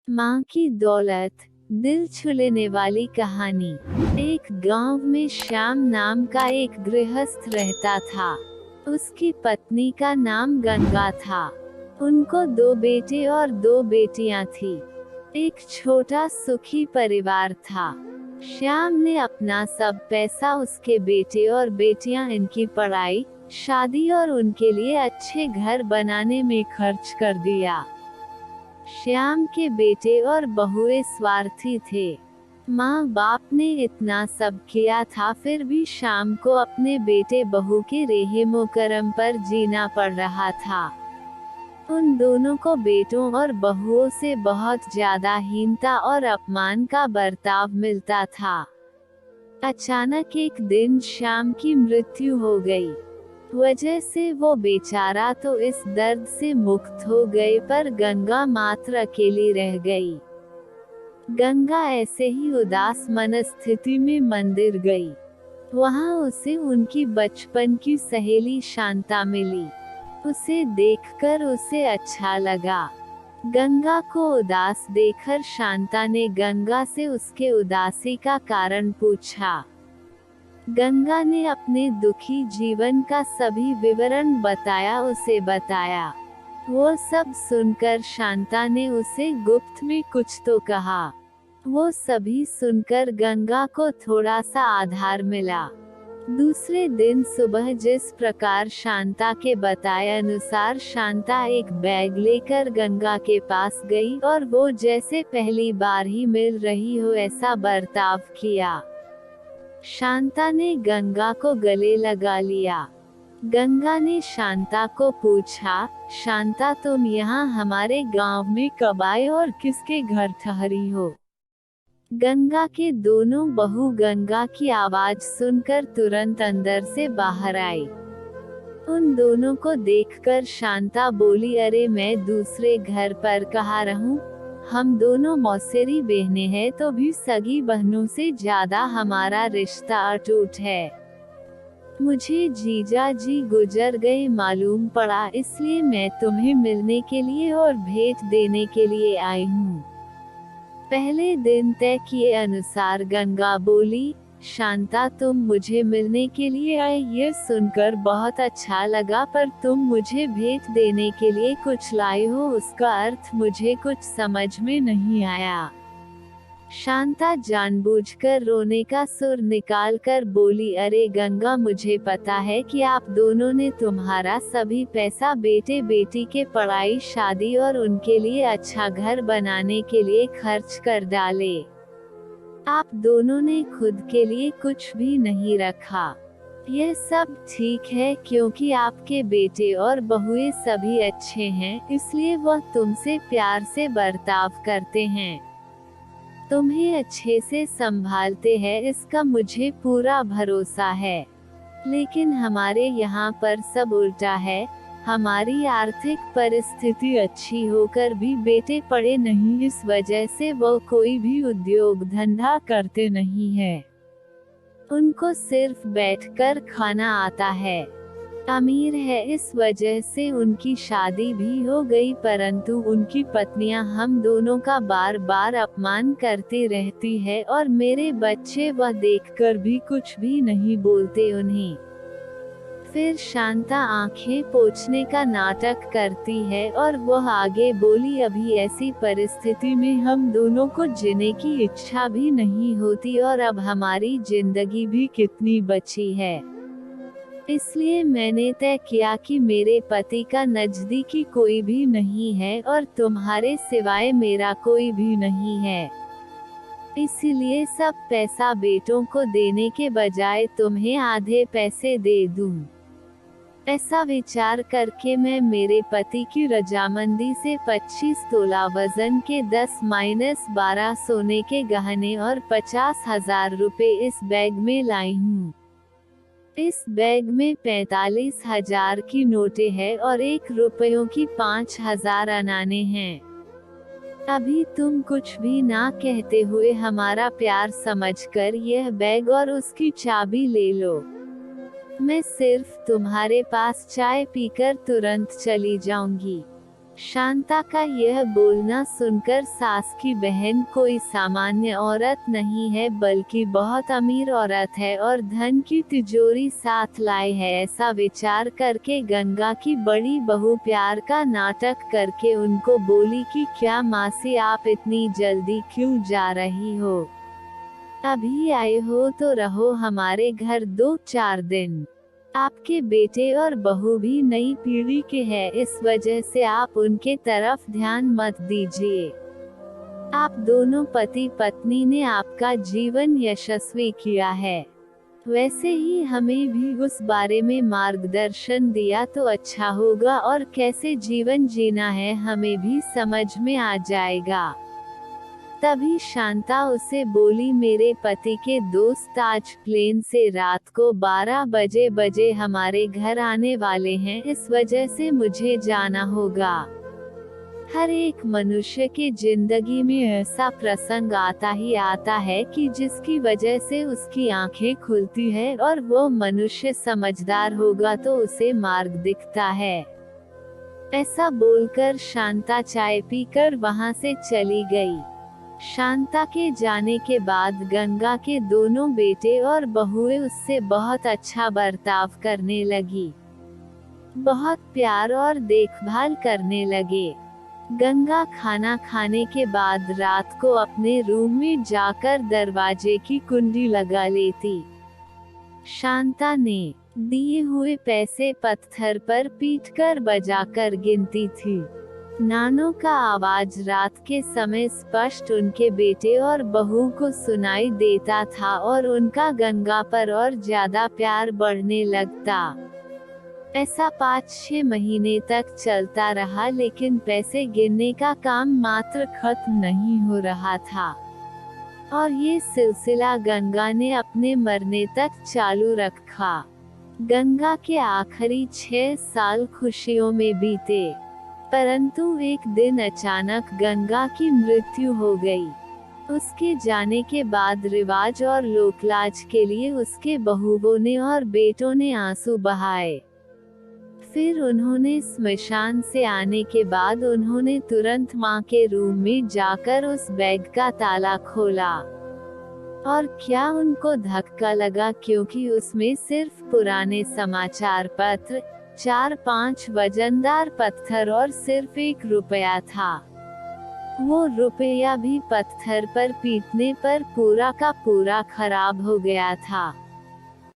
माँ की दौलत, दिल छू लेने वाली कहानी। एक गांव में श्याम नाम का एक गृहस्थ रहता था। उसकी पत्नी का नाम गंगा था। उनको 2 बेटे और 2 बेटियां थी। एक छोटा सुखी परिवार था। श्याम ने अपना सब पैसा उसके बेटे और बेटियां इनकी पढ़ाई, शादी और उनके लिए अच्छे घर बनाने में खर्च कर दिया। श्याम के बेटे और बहुएं स्वार्थी थे। माँ बाप ने इतना सब किया था, फिर भी श्याम को अपने बेटे बहू के रेहमो करम पर जीना पड़ रहा था। उन दोनों को बेटों और बहुओं से बहुत ज्यादा हीनता और अपमान का बर्ताव मिलता था। अचानक एक दिन श्याम की मृत्यु हो गई। वजह से वो बेचारा तो इस दर्द से मुक्त हो गए, पर गंगा मात्र अकेली रह गई। गंगा ऐसे ही उदास मनस्थिति में मंदिर गई। वहां उसे उनकी बचपन की सहेली शांता मिली। उसे देखकर उसे अच्छा लगा। गंगा को उदास देखकर शांता ने गंगा से उसके उदासी का कारण पूछा। गंगा ने अपने दुखी जीवन का सभी विवरण बताया। वो सब सुनकर शांता ने उसे गुप्त में कुछ तो कहा। वो सभी सुनकर गंगा को थोड़ा सा आधार मिला। दूसरे दिन सुबह जिस प्रकार शांता के बताए अनुसार शांता एक बैग लेकर गंगा के पास गई और वो जैसे पहली बार ही मिल रही हो ऐसा बर्ताव किया। शांता ने गंगा को गले लगा लिया। गंगा ने शांता को पूछा, शांता तुम यहाँ हमारे गांव में कब आए और किसके घर ठहरी हो? गंगा के दोनों बहू गंगा की आवाज सुनकर तुरंत अंदर से बाहर आई। उन दोनों को देखकर शांता बोली, अरे मैं दूसरे घर पर कहाँ रहूं? हम दोनों मौसेरी बहनें हैं, तो भी सगी बहनों से ज्यादा हमारा रिश्ता अटूट है। मुझे जीजा जी गुजर गए मालूम पड़ा, इसलिए मैं तुम्हें मिलने के लिए और भेंट देने के लिए आई हूँ। पहले दिन तय किए अनुसार गंगा बोली, शांता तुम मुझे मिलने के लिए आए ये सुनकर बहुत अच्छा लगा, पर तुम मुझे भेंट देने के लिए कुछ लाए हो, उसका अर्थ मुझे कुछ समझ में नहीं आया। शांता जानबूझकर रोने का सुर निकाल कर बोली, अरे गंगा मुझे पता है कि आप दोनों ने तुम्हारा सभी पैसा बेटे बेटी के पढ़ाई, शादी और उनके लिए अच्छा घर बनाने के लिए खर्च कर डाले। आप दोनों ने खुद के लिए कुछ भी नहीं रखा। यह सब ठीक है क्योंकि आपके बेटे और बहुएं सभी अच्छे हैं, इसलिए वह तुमसे प्यार से बर्ताव करते हैं, तुम्हें अच्छे से संभालते हैं, इसका मुझे पूरा भरोसा है। लेकिन हमारे यहाँ पर सब उल्टा है। हमारी आर्थिक परिस्थिति अच्छी होकर भी बेटे पढ़े नहीं, इस वजह से वो कोई भी उद्योग धंधा करते नहीं है। उनको सिर्फ बैठकर खाना आता है। अमीर है, इस वजह से उनकी शादी भी हो गई, परंतु उनकी पत्नियां हम दोनों का बार बार अपमान करती रहती है और मेरे बच्चे वह देखकर भी कुछ भी नहीं बोलते उन्हें। फिर शांता आंखें पोंछने का नाटक करती है और वह आगे बोली, अभी ऐसी परिस्थिति में हम दोनों को जीने की इच्छा भी नहीं होती और अब हमारी जिंदगी भी कितनी बची है। इसलिए मैंने तय किया कि मेरे पति का नजदीकी कोई भी नहीं है और तुम्हारे सिवाय मेरा कोई भी नहीं है। इसीलिए सब पैसा बेटों को देने के बजाय तुम्हें आधे पैसे दे दूं। ऐसा विचार करके मैं मेरे पति की रजामंदी से 25 तोला वजन के 10-12 सोने के गहने और 50,000 रुपए इस बैग में लाई हूँ। इस बैग में 45,000 की नोटें हैं और 1 रुपयों की 5,000 अनाने हैं। अभी तुम कुछ भी ना कहते हुए हमारा प्यार समझकर यह बैग और उसकी चाबी ले लो। मैं सिर्फ तुम्हारे पास चाय पीकर तुरंत चली जाऊंगी। शांता का यह बोलना सुनकर सास की बहन कोई सामान्य औरत नहीं है बल्कि बहुत अमीर औरत है और धन की तिजोरी साथ लाई है, ऐसा विचार करके गंगा की बड़ी बहू प्यार का नाटक करके उनको बोली कि क्या मासी आप इतनी जल्दी क्यों जा रही हो? अभी आए हो तो रहो हमारे घर 2-4 दिन। आपके बेटे और बहू भी नई पीढ़ी के हैं, इस वजह से आप उनके तरफ ध्यान मत दीजिए। आप दोनों पति पत्नी ने आपका जीवन यशस्वी किया है। वैसे ही हमें भी उस बारे में मार्गदर्शन दिया तो अच्छा होगा और कैसे जीवन जीना है हमें भी समझ में आ जाएगा। तभी शांता उसे बोली, मेरे पति के दोस्त आज प्लेन से रात को 12 बजे हमारे घर आने वाले हैं, इस वजह से मुझे जाना होगा। हर एक मनुष्य की जिंदगी में ऐसा प्रसंग आता ही आता है कि जिसकी वजह से उसकी आंखें खुलती है और वो मनुष्य समझदार होगा तो उसे मार्ग दिखता है। ऐसा बोलकर शांता चाय पीकर वहां से चली गई। शांता के जाने के बाद गंगा के दोनों बेटे और बहुएं उससे बहुत अच्छा बर्ताव करने लगी, बहुत प्यार और देखभाल करने लगे। गंगा खाना खाने के बाद रात को अपने रूम में जाकर दरवाजे की कुंडी लगा लेती। शांता ने दिए हुए पैसे पत्थर पर पीटकर बजाकर गिनती थी। नानों का आवाज रात के समय स्पष्ट उनके बेटे और बहू को सुनाई देता था और उनका गंगा पर और ज्यादा प्यार बढ़ने लगता। ऐसा 5-6 महीने तक चलता रहा, लेकिन पैसे गिनने का काम मात्र खत्म नहीं हो रहा था और ये सिलसिला गंगा ने अपने मरने तक चालू रखा। गंगा के आखिरी 6 साल खुशियों में बीते, परंतु एक दिन अचानक गंगा की मृत्यु हो गई। उसके जाने के बाद रिवाज और लोकलाज के लिए उसके बहुओं ने और बेटों ने आंसू बहाए। फिर उन्होंने स्मशान से आने के बाद उन्होंने तुरंत मां के रूम में जाकर उस बैग का ताला खोला और क्या उनको धक्का लगा, क्योंकि उसमें सिर्फ पुराने समाचार पत्र, 4-5 वजनदार पत्थर और सिर्फ 1 रुपया था। वो रुपया भी पत्थर पर पीटने पर पूरा का पूरा खराब हो गया था।